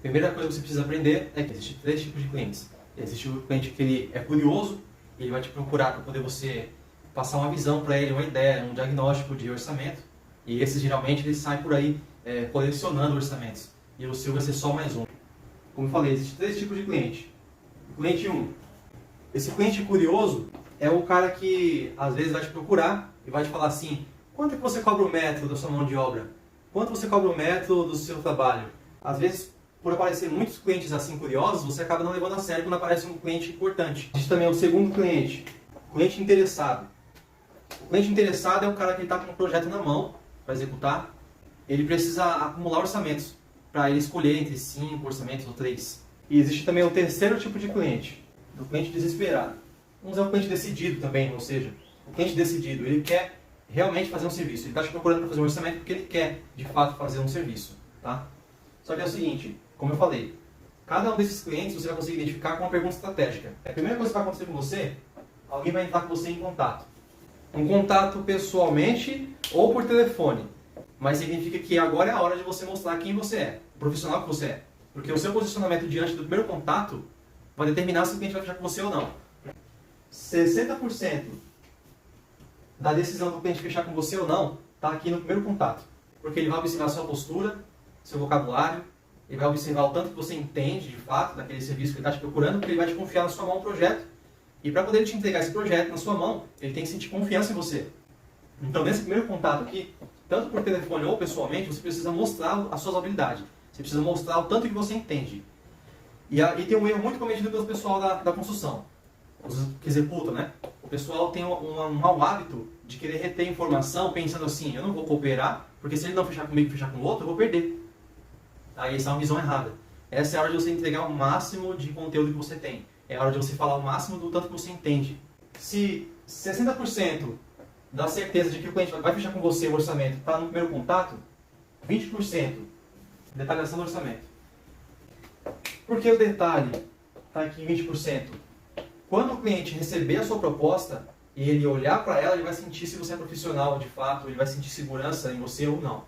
primeira coisa que você precisa aprender é que existem 3 tipos de clientes. Existe o cliente que ele é curioso, ele vai te procurar para poder você passar uma visão para ele, uma ideia, um diagnóstico de orçamento. E esses geralmente eles saem por aí colecionando orçamentos. E o seu vai ser só mais um. Como eu falei, existem 3 tipos de cliente. O cliente 1. Esse cliente curioso é o cara que às vezes vai te procurar e vai te falar assim: quanto é que você cobra o metro da sua mão de obra? Quanto você cobra o metro do seu trabalho? Às vezes, por aparecer muitos clientes assim curiosos, você acaba não levando a sério quando aparece um cliente importante. Existe também o segundo cliente, o cliente interessado. O cliente interessado é o cara que está com um projeto na mão para executar. Ele precisa acumular orçamentos para ele escolher entre 5 orçamentos ou 3. E existe também o terceiro tipo de cliente, o cliente desesperado. Uns é o cliente decidido também, ou seja, o cliente decidido, ele quer realmente fazer um serviço. Ele está te procurando para fazer um orçamento porque ele quer, de fato, fazer um serviço. Tá? Só que é o seguinte, como eu falei, cada um desses clientes você vai conseguir identificar com uma pergunta estratégica. A primeira coisa que vai acontecer com você, alguém vai entrar com você em contato. Um contato pessoalmente ou por telefone. Mas significa que agora é a hora de você mostrar quem você é, o profissional que você é. Porque o seu posicionamento diante do primeiro contato vai determinar se o cliente vai fechar com você ou não. 60% da decisão do cliente fechar com você ou não está aqui no primeiro contato. Porque ele vai observar a sua postura, seu vocabulário, ele vai observar o tanto que você entende de fato daquele serviço que ele está te procurando, porque ele vai te confiar na sua mão um projeto. E para poder te entregar esse projeto na sua mão, ele tem que sentir confiança em você. Então, nesse primeiro contato aqui, tanto por telefone ou pessoalmente, você precisa mostrar as suas habilidades. Você precisa mostrar o tanto que você entende. E tem um erro muito cometido pelo pessoal da construção, os que executam, né? O pessoal tem um mau hábito de querer reter informação pensando assim: eu não vou cooperar, porque se ele não fechar comigo e fechar com o outro, eu vou perder. Aí essa é uma visão errada. Essa é a hora de você entregar o máximo de conteúdo que você tem. É a hora de você falar o máximo do tanto que você entende. Se 60% da certeza de que o cliente vai fechar com você o orçamento está no primeiro contato, 20% detalhação do orçamento. Por que o detalhe está aqui em 20%? Quando o cliente receber a sua proposta e ele olhar para ela, ele vai sentir se você é profissional de fato, ele vai sentir segurança em você ou não.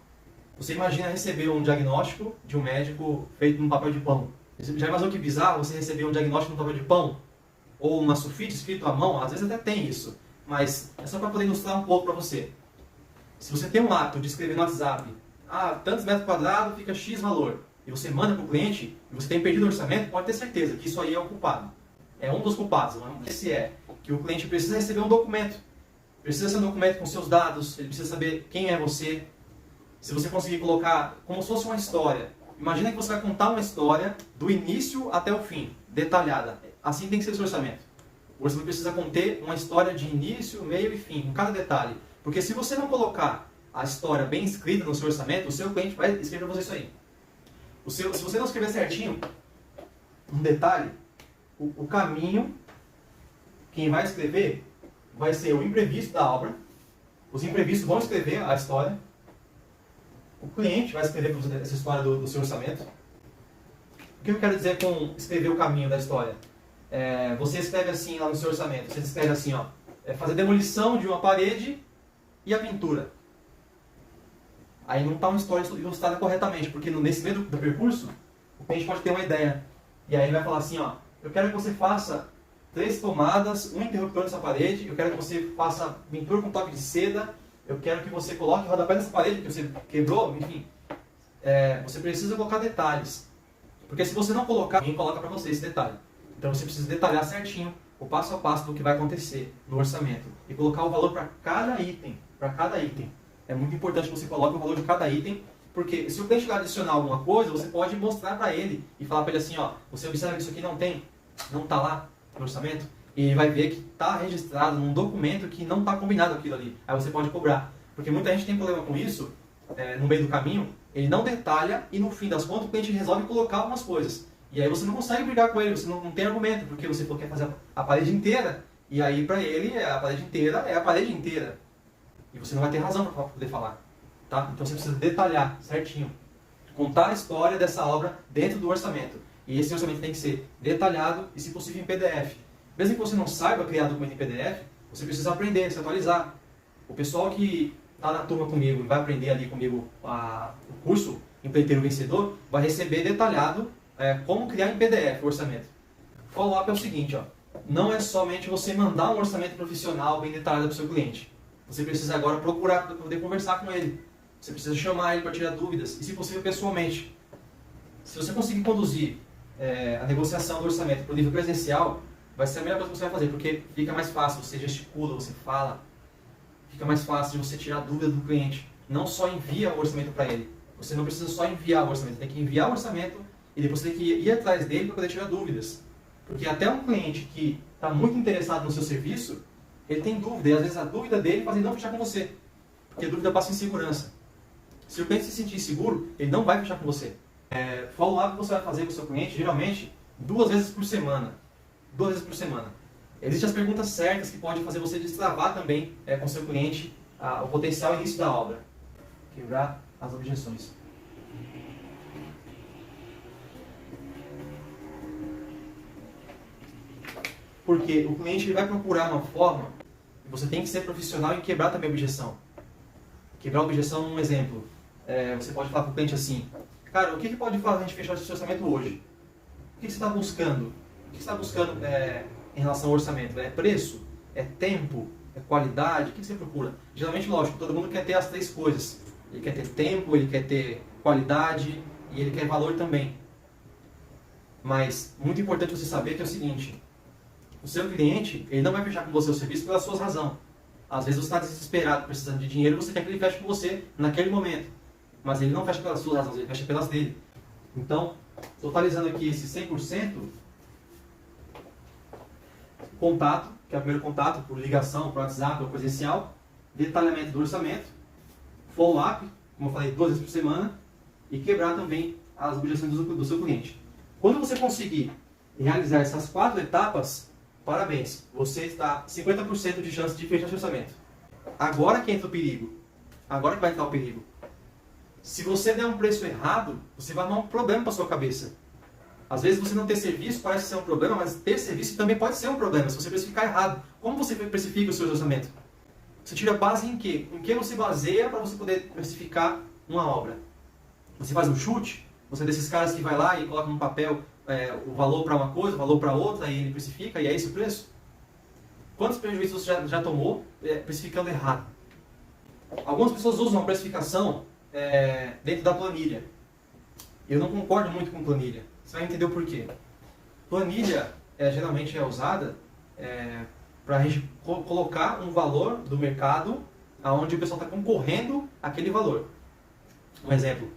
Você imagina receber um diagnóstico de um médico feito num papel de pão. Já imaginou que bizarro você receber um diagnóstico num papel de pão? Ou uma sulfite escrito à mão? Às vezes até tem isso. Mas é só para poder ilustrar um pouco para você. Se você tem um hábito de escrever no WhatsApp, tantos metros quadrados fica X valor, e você manda para o cliente, e você tem perdido o orçamento, pode ter certeza que isso aí é o culpado. É um dos culpados. Esse é que o cliente precisa receber um documento. Precisa ser um documento com seus dados, ele precisa saber quem é você. Se você conseguir colocar como se fosse uma história. Imagina que você vai contar uma história do início até o fim, detalhada. Assim tem que ser o seu orçamento. O orçamento precisa conter uma história de início, meio e fim, com cada detalhe. Porque se você não colocar a história bem escrita no seu orçamento, o seu cliente vai escrever para você isso aí. Se você não escrever certinho, um detalhe, o caminho, quem vai escrever vai ser o imprevisto da obra. Os imprevistos vão escrever a história. O cliente vai escrever essa história do seu orçamento. O que eu quero dizer com escrever o caminho da história? Você escreve assim lá no seu orçamento. Você escreve assim, fazer demolição de uma parede e a pintura. Aí não está uma história ilustrada corretamente, porque nesse meio do percurso, o cliente pode ter uma ideia. E aí ele vai falar assim, eu quero que você faça 3 tomadas, um interruptor nessa parede, eu quero que você faça pintura com toque de seda, eu quero que você coloque o rodapé nessa parede, porque você quebrou, enfim. Você precisa colocar detalhes. Porque se você não colocar, ninguém coloca para você esse detalhe. Então você precisa detalhar certinho o passo a passo do que vai acontecer no orçamento. E colocar o valor para cada item. É muito importante que você coloque o valor de cada item, porque se o cliente vai adicionar alguma coisa, você pode mostrar para ele e falar para ele assim, você observa que isso aqui não está lá no orçamento, e ele vai ver que está registrado num documento que não está combinado aquilo ali. Aí você pode cobrar. Porque muita gente tem problema com isso, no meio do caminho, ele não detalha e no fim das contas o cliente resolve colocar algumas coisas. E aí você não consegue brigar com ele, você não tem argumento, porque você falou que quer fazer a parede inteira, e aí para ele a parede inteira é a parede inteira. E você não vai ter razão para poder falar. Tá? Então você precisa detalhar certinho. Contar a história dessa obra dentro do orçamento. E esse orçamento tem que ser detalhado e, se possível, em PDF. Mesmo que você não saiba criar documento em PDF, você precisa aprender, se atualizar. O pessoal que está na turma comigo e vai aprender ali comigo o curso Empreiteiro Vencedor, vai receber detalhado como criar em PDF o orçamento. Follow-up é o seguinte, ó, não é somente você mandar um orçamento profissional bem detalhado para o seu cliente. Você precisa agora procurar para poder conversar com ele. Você precisa chamar ele para tirar dúvidas, e se possível pessoalmente. Se você conseguir conduzir a negociação do orçamento para o nível presencial, vai ser a melhor coisa que você vai fazer, porque fica mais fácil, você gesticula, você fala, fica mais fácil de você tirar dúvida do cliente. Não só envia o orçamento para ele. Você não precisa só enviar o orçamento, tem que enviar o orçamento e depois você tem que ir atrás dele para poder tirar dúvidas. Porque até um cliente que está muito interessado no seu serviço, ele tem dúvida, e às vezes a dúvida dele faz ele não fechar com você. Porque a dúvida passa insegurança. Se o cliente se sentir seguro, ele não vai fechar com você. Follow-up que você vai fazer com o seu cliente, geralmente, 2 vezes por semana. 2 vezes por semana. Existem as perguntas certas que podem fazer você destravar também com o seu cliente o potencial início da obra. Quebrar as objeções. Porque o cliente ele vai procurar uma forma, e você tem que ser profissional em quebrar também a objeção. Quebrar a objeção, um exemplo. Você pode falar para o cliente assim: cara, o que pode fazer a gente fechar esse orçamento hoje? O que você está buscando? O que você está buscando em relação ao orçamento? É preço? É tempo? É qualidade? O que você procura? Geralmente, lógico, todo mundo quer ter as 3 coisas. Ele quer ter tempo, ele quer ter qualidade e ele quer valor também. Mas, muito importante você saber que é o seguinte: o seu cliente, ele não vai fechar com você o serviço pela sua razão. Às vezes você está desesperado, precisando de dinheiro, você quer que ele feche com você naquele momento. Mas ele não fecha pelas suas razões, ele fecha pelas dele. Então, totalizando aqui esse 100%, contato, que é o primeiro contato, por ligação, por WhatsApp ou presencial, detalhamento do orçamento, follow-up, como eu falei, 2 vezes por semana, e quebrar também as objeções do seu cliente. Quando você conseguir realizar essas 4 etapas, parabéns, você está 50% de chance de fechar esse orçamento. Agora que entra o perigo. Agora que vai entrar o perigo. Se você der um preço errado, você vai arrumar um problema para sua cabeça. Às vezes você não ter serviço parece ser um problema, mas ter serviço também pode ser um problema, se você precificar errado. Como você precifica o seu orçamento? Você tira base em quê? Em que você baseia para você poder precificar uma obra? Você faz um chute? Você é desses caras que vai lá e coloca no papel o valor para uma coisa, o valor para outra, e ele precifica, e é esse o preço? Quantos prejuízos você já tomou precificando errado? Algumas pessoas usam a precificação dentro da planilha. Eu não concordo muito com planilha. Você vai entender o porquê. Planilha geralmente é usada para a gente colocar um valor do mercado onde o pessoal está concorrendo àquele valor. Um exemplo,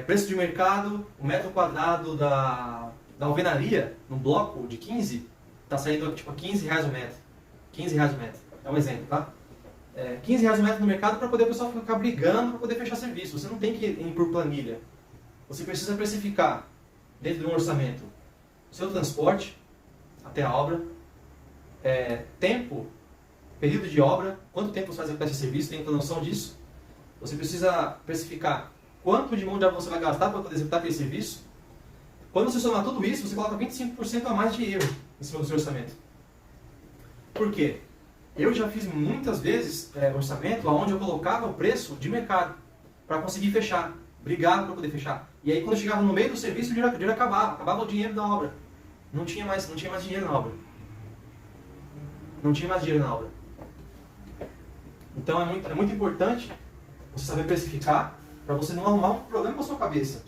preço de mercado, o metro quadrado da alvenaria, num bloco de 15, está saindo tipo R$15 o metro. R$15 o metro. É um exemplo, tá? R$15 o metro no mercado para poder o pessoal ficar brigando para poder fechar serviço. Você não tem que ir por planilha. Você precisa precificar, dentro de um orçamento, o seu transporte até a obra, tempo, período de obra, quanto tempo você vai executar esse serviço, tem noção disso? Você precisa precificar quanto de mão de obra você vai gastar para poder executar aquele serviço. Quando você somar tudo isso, você coloca 25% a mais de erro em cima do seu orçamento. Por quê? Eu já fiz muitas vezes orçamento onde eu colocava o preço de mercado para conseguir fechar, brigava para poder fechar. E aí quando eu chegava no meio do serviço, o dinheiro acabava o dinheiro da obra. Não tinha mais dinheiro na obra. Não tinha mais dinheiro na obra. Então é muito importante você saber precificar para você não arrumar um problema com a sua cabeça.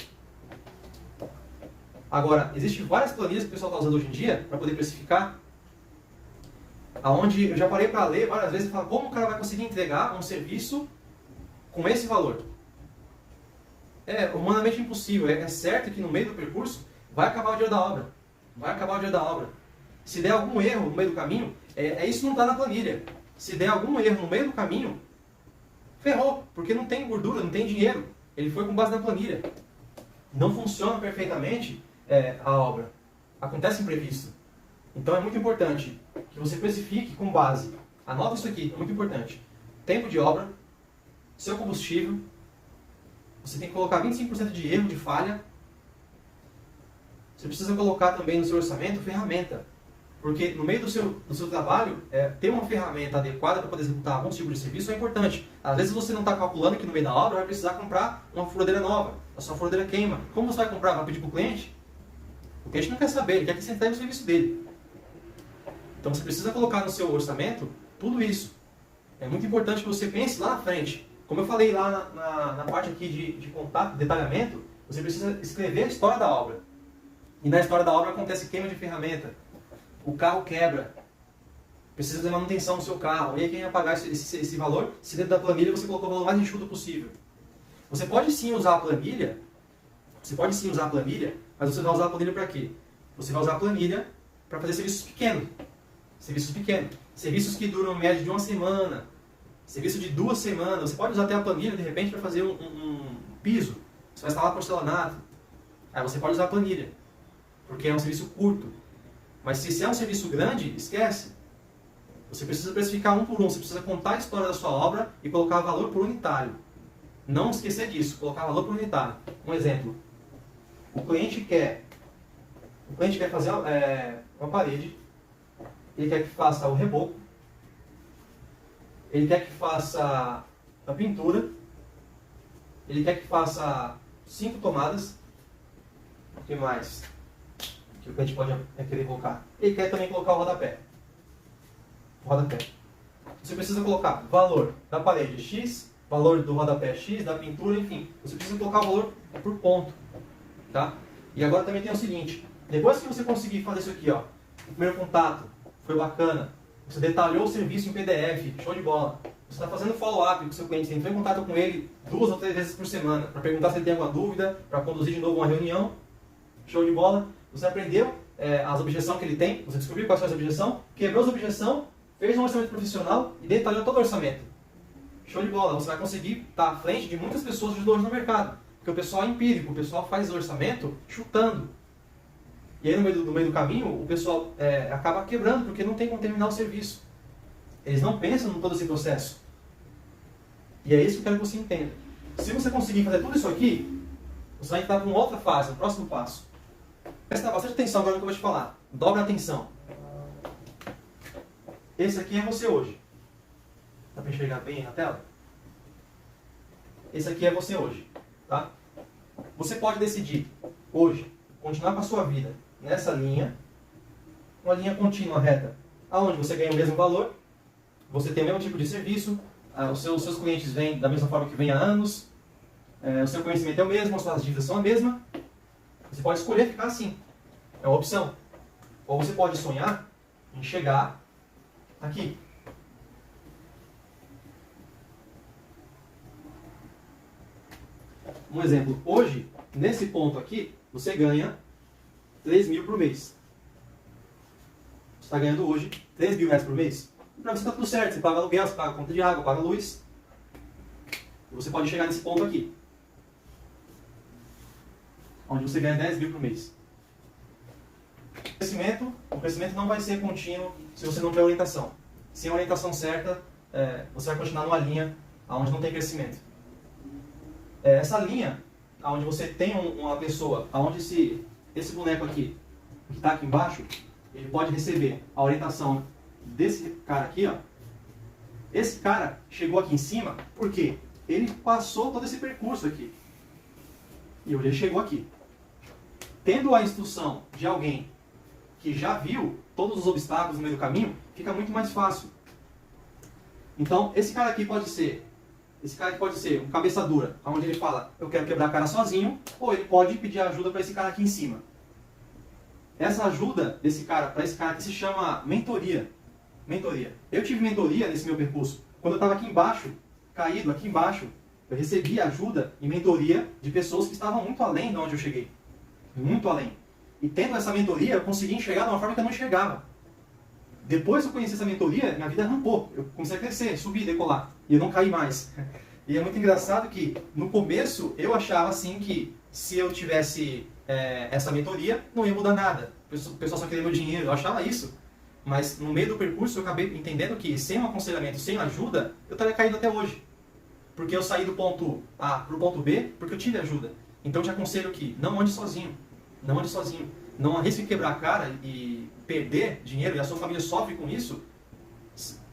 Agora, existem várias planilhas que o pessoal está usando hoje em dia para poder precificar, aonde eu já parei para ler várias vezes e falar como o cara vai conseguir entregar um serviço com esse valor. É humanamente impossível. É certo que no meio do percurso vai acabar o dinheiro da obra. Vai acabar o dinheiro da obra. Se der algum erro no meio do caminho, isso não está na planilha. Se der algum erro no meio do caminho, ferrou, porque não tem gordura, não tem dinheiro. Ele foi com base na planilha. Não funciona perfeitamente a obra. Acontece imprevisto. Então é muito importante que você precifique com base. Anota isso aqui, é muito importante. Tempo de obra, seu combustível. Você tem que colocar 25% de erro, de falha. Você precisa colocar também no seu orçamento ferramenta. Porque no meio do seu trabalho, ter uma ferramenta adequada para poder executar algum tipo de serviço é importante. Às vezes você não está calculando que no meio da obra vai precisar comprar uma furadeira nova. A sua furadeira queima. Como você vai comprar? Vai pedir para o cliente? O cliente não quer saber, ele quer que você entregue o serviço dele. Então você precisa colocar no seu orçamento tudo isso. É muito importante que você pense lá na frente. Como eu falei lá na parte aqui de contato, detalhamento, você precisa escrever a história da obra. E na história da obra acontece queima de ferramenta, o carro quebra, precisa de manutenção no seu carro. E aí quem vai pagar esse valor? Se dentro da planilha você colocou o valor mais enxuto possível. Você pode sim usar a planilha, mas você vai usar a planilha para quê? Você vai usar a planilha para fazer serviços pequenos. Serviços que duram em média de 1 semana, serviço de 2 semanas. Você pode usar até a planilha, de repente, para fazer um piso. Você vai instalar porcelanato. Aí você pode usar a planilha, porque é um serviço curto. Mas se é um serviço grande, esquece. Você precisa precificar um por um, você precisa contar a história da sua obra e colocar valor por unitário. Não esquecer disso, colocar valor por unitário. Um exemplo. O cliente quer fazer uma parede, ele quer que faça o reboco, ele quer que faça a pintura, ele quer que faça 5 tomadas. O que mais que o cliente pode querer colocar? Ele quer também colocar o rodapé. Você precisa colocar valor da parede X, valor do rodapé X, da pintura, enfim. Você precisa colocar o valor por ponto. Tá? E agora também tem o seguinte, depois que você conseguir fazer isso aqui, ó, o primeiro contato foi bacana, você detalhou o serviço em PDF, show de bola. Você está fazendo follow-up com o seu cliente, você entrou em contato com ele 2 ou 3 vezes por semana, para perguntar se ele tem alguma dúvida, para conduzir de novo uma reunião, show de bola. Você aprendeu as objeções que ele tem, você descobriu quais são as objeções, quebrou as objeções, fez um orçamento profissional e detalhou todo o orçamento. Show de bola, você vai conseguir estar à frente de muitas pessoas de hoje no mercado. Porque o pessoal é empírico, o pessoal faz o orçamento chutando. E aí no meio do caminho, o pessoal acaba quebrando, porque não tem como terminar o serviço. Eles não pensam em todo esse processo. E é isso que eu quero que você entenda. Se você conseguir fazer tudo isso aqui, você vai entrar para uma outra fase, o próximo passo. Presta bastante atenção agora no que eu vou te falar. Dobra a atenção. Esse aqui é você hoje. Dá para enxergar bem na tela? Esse aqui é você hoje. Tá? Você pode decidir hoje continuar com a sua vida nessa linha, uma linha contínua, reta, aonde você ganha o mesmo valor, você tem o mesmo tipo de serviço, os seus clientes vêm da mesma forma que vêm há anos, o seu conhecimento é o mesmo, as suas dívidas são a mesma. Você pode escolher ficar assim, é uma opção. Ou você pode sonhar em chegar aqui. Um exemplo, hoje, nesse ponto aqui, você ganha 3 mil por mês. Você está ganhando hoje 3 mil reais por mês. E para você está tudo certo, você paga aluguel, você paga conta de água, paga luz. E você pode chegar nesse ponto aqui, onde você ganha 10 mil por mês. O crescimento não vai ser contínuo se você não tiver orientação. Sem a orientação certa, você vai continuar numa linha onde não tem crescimento. Essa linha, onde você tem uma pessoa, onde esse boneco aqui, que está aqui embaixo, ele pode receber a orientação desse cara aqui, ó. Esse cara chegou aqui em cima, por quê? Ele passou todo esse percurso aqui. E hoje ele chegou aqui. Tendo a instrução de alguém que já viu todos os obstáculos no meio do caminho, fica muito mais fácil. Então, esse cara aqui pode ser um cabeça dura, onde ele fala, eu quero quebrar a cara sozinho, ou ele pode pedir ajuda para esse cara aqui em cima. Essa ajuda desse cara, para esse cara aqui, se chama mentoria. Eu tive mentoria nesse meu percurso. Quando eu estava aqui embaixo, caído aqui embaixo, eu recebi ajuda e mentoria de pessoas que estavam muito além de onde eu cheguei. Muito além. E tendo essa mentoria, eu consegui enxergar de uma forma que eu não enxergava. Depois que eu conheci essa mentoria, minha vida rampou. Eu comecei a crescer, subir, decolar. E eu não caí mais. E é muito engraçado que, no começo, eu achava assim que se eu tivesse essa mentoria, não ia mudar nada. O pessoal só queria meu dinheiro, eu achava isso. Mas no meio do percurso eu acabei entendendo que sem um aconselhamento, sem ajuda, eu estaria caído até hoje. Porque eu saí do ponto A para o ponto B, porque eu tive ajuda. Então eu te aconselho que não ande sozinho. Não ande sozinho. Não arrisque quebrar a cara e perder dinheiro, e a sua família sofre com isso,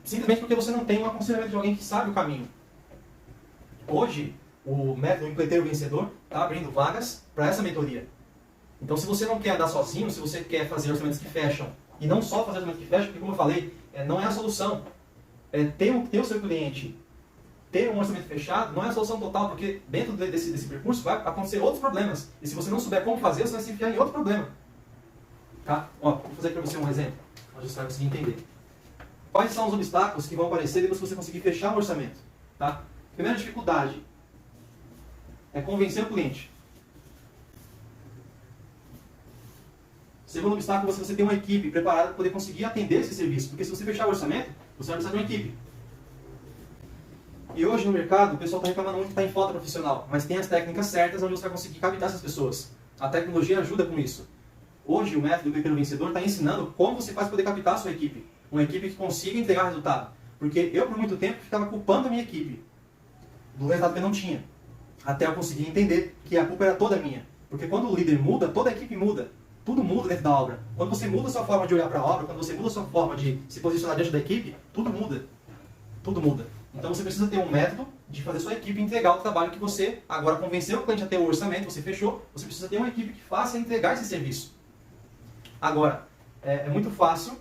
simplesmente porque você não tem um aconselhamento de alguém que sabe o caminho. Hoje, o método Empreiteiro Vencedor está abrindo vagas para essa mentoria. Então, se você não quer andar sozinho, se você quer fazer orçamentos que fecham, e não só fazer orçamentos que fecham, porque, como eu falei, não é a solução. Ter o seu cliente, ter um orçamento fechado, não é a solução total, porque dentro desse percurso vai acontecer outros problemas. E se você não souber como fazer, você vai se enfiar em outro problema. Tá? Ó, vou fazer para você um exemplo, onde você vai conseguir entender. Quais são os obstáculos que vão aparecer depois que você conseguir fechar um orçamento? Tá? Primeira dificuldade é convencer o cliente. Segundo obstáculo, você ter uma equipe preparada para poder conseguir atender esse serviço. Porque se você fechar o orçamento, você vai precisar de uma equipe. E hoje no mercado, o pessoal está reclamando muito que está em falta profissional. Mas tem as técnicas certas onde você vai conseguir captar essas pessoas. A tecnologia ajuda com isso. Hoje o método Pequeno Vencedor está ensinando como você faz para poder captar a sua equipe. Uma equipe que consiga entregar resultado. Porque eu, por muito tempo, ficava culpando a minha equipe do resultado que eu não tinha. Até eu conseguir entender que a culpa era toda minha. Porque quando o líder muda, toda a equipe muda. Tudo muda dentro da obra. Quando você muda a sua forma de olhar para a obra, quando você muda a sua forma de se posicionar diante da equipe, tudo muda. Tudo muda. Então você precisa ter um método de fazer sua equipe entregar o trabalho que você agora convenceu o cliente a ter o orçamento, você fechou, você precisa ter uma equipe que faça entregar esse serviço. Agora, é muito fácil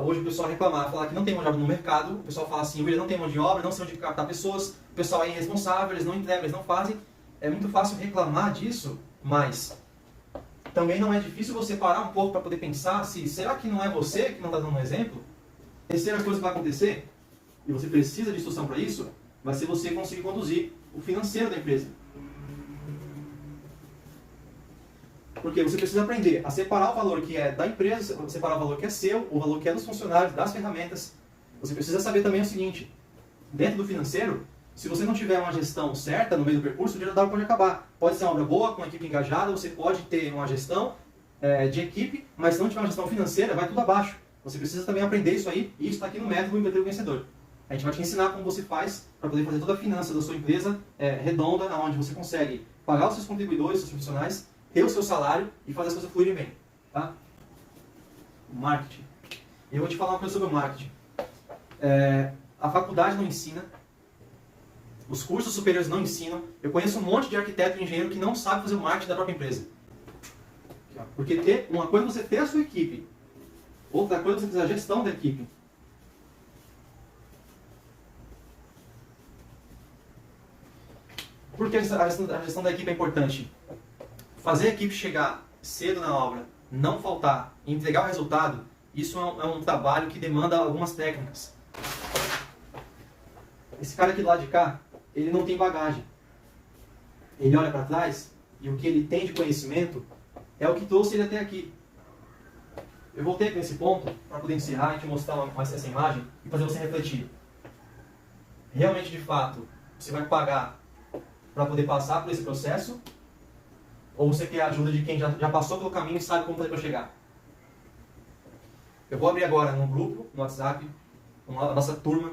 hoje o pessoal reclamar, falar que não tem mão de obra no mercado, o pessoal fala assim, ele não tem mão de obra, não sei onde captar pessoas, o pessoal é irresponsável, eles não entregam, eles não fazem. É muito fácil reclamar disso, mas também não é difícil você parar um pouco para poder pensar se será que não é você que não está dando um exemplo? Terceira coisa que vai acontecer, e você precisa de instrução para isso, vai ser você conseguir conduzir o financeiro da empresa. Porque você precisa aprender a separar o valor que é da empresa, separar o valor que é seu, o valor que é dos funcionários, das ferramentas. Você precisa saber também o seguinte, dentro do financeiro, se você não tiver uma gestão certa no meio do percurso, o dinheiro da obra pode acabar. Pode ser uma obra boa, com uma equipe engajada, você pode ter uma gestão de equipe, mas se não tiver uma gestão financeira, vai tudo abaixo. Você precisa também aprender isso aí, e isso está aqui no método Empreendedor Vencedor. A gente vai te ensinar como você faz para poder fazer toda a finança da sua empresa redonda, onde você consegue pagar os seus contribuidores, seus profissionais, ter o seu salário e fazer as coisas fluírem bem. Tá? Marketing. Eu vou te falar uma coisa sobre o marketing. A faculdade não ensina, os cursos superiores não ensinam. Eu conheço um monte de arquiteto e engenheiro que não sabe fazer o marketing da própria empresa. Porque uma coisa é você ter a sua equipe, outra coisa é você fazer a gestão da equipe. Por que a gestão da equipe é importante? Fazer a equipe chegar cedo na obra, não faltar e entregar o resultado, isso é um trabalho que demanda algumas técnicas. Esse cara aqui do lado de cá, ele não tem bagagem. Ele olha para trás e o que ele tem de conhecimento é o que trouxe ele até aqui. Eu voltei aqui nesse ponto para poder encerrar e te mostrar essa imagem e fazer você refletir. Realmente, de fato, você vai pagar para poder passar por esse processo? Ou você quer a ajuda de quem já passou pelo caminho e sabe como fazer para chegar? Eu vou abrir agora num grupo, no WhatsApp, a nossa turma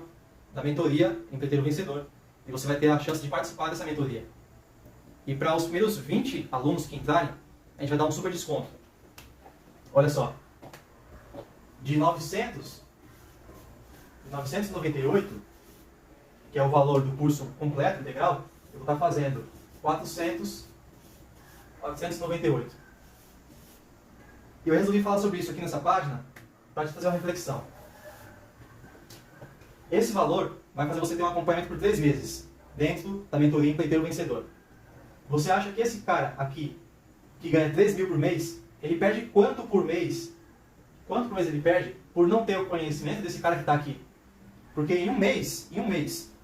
da mentoria Empreendedor Vencedor. E você vai ter a chance de participar dessa mentoria. E para os primeiros 20 alunos que entrarem, a gente vai dar um super desconto. Olha só. De 998, que é o valor do curso completo, integral, eu vou estar fazendo 498. E eu resolvi falar sobre isso aqui nessa página para te fazer uma reflexão. Esse valor vai fazer você ter um acompanhamento por 3 meses dentro da mentoria Empreendedor Vencedor. Você acha que esse cara aqui, que ganha 3 mil por mês, ele perde quanto por mês? Quanto por mês ele perde por não ter o conhecimento desse cara que está aqui? Porque em um mês,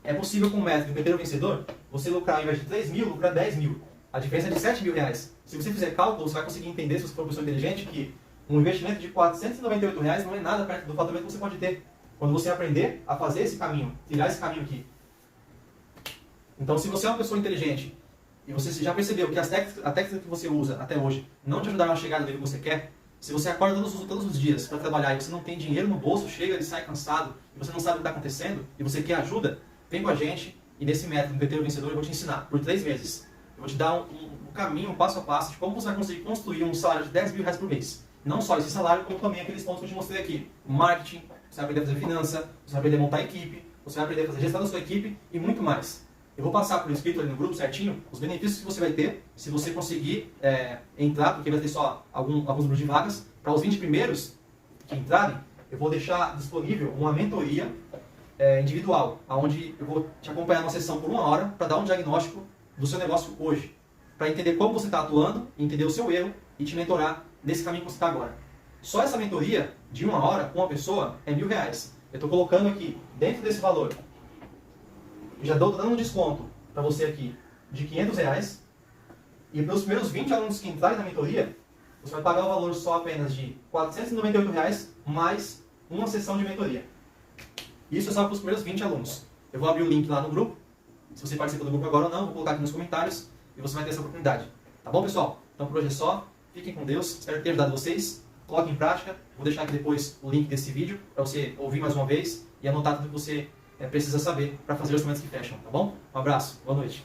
é possível com o método Empreendedor Vencedor, você lucrar, ao invés de 3 mil, lucrar 10 mil. A diferença é de 7 mil reais. Se você fizer cálculo, você vai conseguir entender, se você for uma pessoa inteligente, que um investimento de 498 reais não é nada perto do faturamento que você pode ter. Quando você aprender a fazer esse caminho, trilhar esse caminho aqui. Então, se você é uma pessoa inteligente e você já percebeu que a técnica que você usa até hoje não te ajudaram a chegar no nível que você quer, se você acorda todos os dias para trabalhar e você não tem dinheiro no bolso, chega e sai cansado, e você não sabe o que está acontecendo, e você quer ajuda, vem com a gente e nesse método Empreendedor Vencedor eu vou te ensinar por 3 meses. Eu vou te dar um caminho, um passo a passo de como você vai conseguir construir um salário de 10 mil reais por mês. Não só esse salário, como também aqueles pontos que eu te mostrei aqui. Marketing, você vai aprender a fazer finança, você vai aprender a montar equipe, você vai aprender a fazer gestão da sua equipe e muito mais. Eu vou passar por escrito ali no grupo certinho os benefícios que você vai ter se você conseguir entrar, porque vai ter só alguns números de vagas. Para os 20 primeiros que entrarem, eu vou deixar disponível uma mentoria individual, onde eu vou te acompanhar numa sessão por 1 hora para dar um diagnóstico do seu negócio hoje, para entender como você está atuando, entender o seu erro e te mentorar nesse caminho que você está agora. Só essa mentoria de 1 hora com uma pessoa é R$1.000. Eu estou colocando aqui, dentro desse valor, eu já estou dando um desconto para você aqui de R$500. E para os primeiros 20 alunos que entrarem na mentoria, você vai pagar o valor só apenas de R$498 mais uma sessão de mentoria. Isso é só para os primeiros 20 alunos. Eu vou abrir o link lá no grupo. Se você participa do grupo agora ou não, vou colocar aqui nos comentários e você vai ter essa oportunidade. Tá bom, pessoal? Então por hoje é só. Fiquem com Deus. Espero ter ajudado vocês. Coloquem em prática. Vou deixar aqui depois o link desse vídeo para você ouvir mais uma vez e anotar tudo que você precisa saber para fazer os orçamentos que fecham. Tá bom? Um abraço. Boa noite.